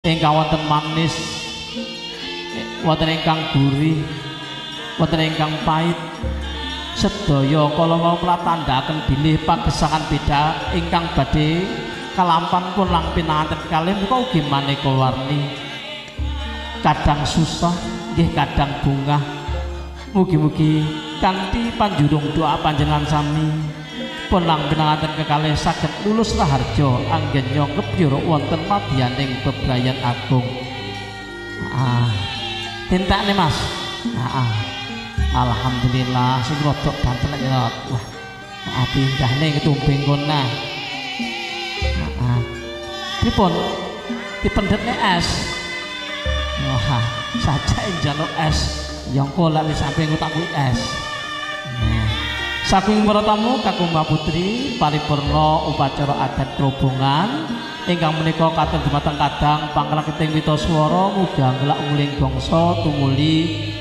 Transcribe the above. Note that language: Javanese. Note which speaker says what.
Speaker 1: ingkang wonten manis, wonten ingkang gurih, wonten ingkang pahit. Sedaya kala wau pratandhaken bilih pagesangan beda ingkang badhe kalampan pun lang pinanganten kalih muga ugi maneka warni. Kadang susah, nggih kadang bungah. Mugi-mugi kanthi panjurung doa panjenengan sami pun lang pinanganten kekalih saged lulus raharja anggen nyongkep yura wonten madyaning bebrayan agung. Tintakne Mas. Alhamdulillah sing rodok banten ya. Wah, pindahne ketumbing kono. Pripun? Dipendhetne es. Wah, saja njaluk es. Yongko lek wis sampe ngutak es. Saking para tamu kakung Mbak Putri paripurna upacara adat kerobongan ingkang menika katon dumateng kadang pangrakiting witaswara muga ngelak muling bangsa tumuli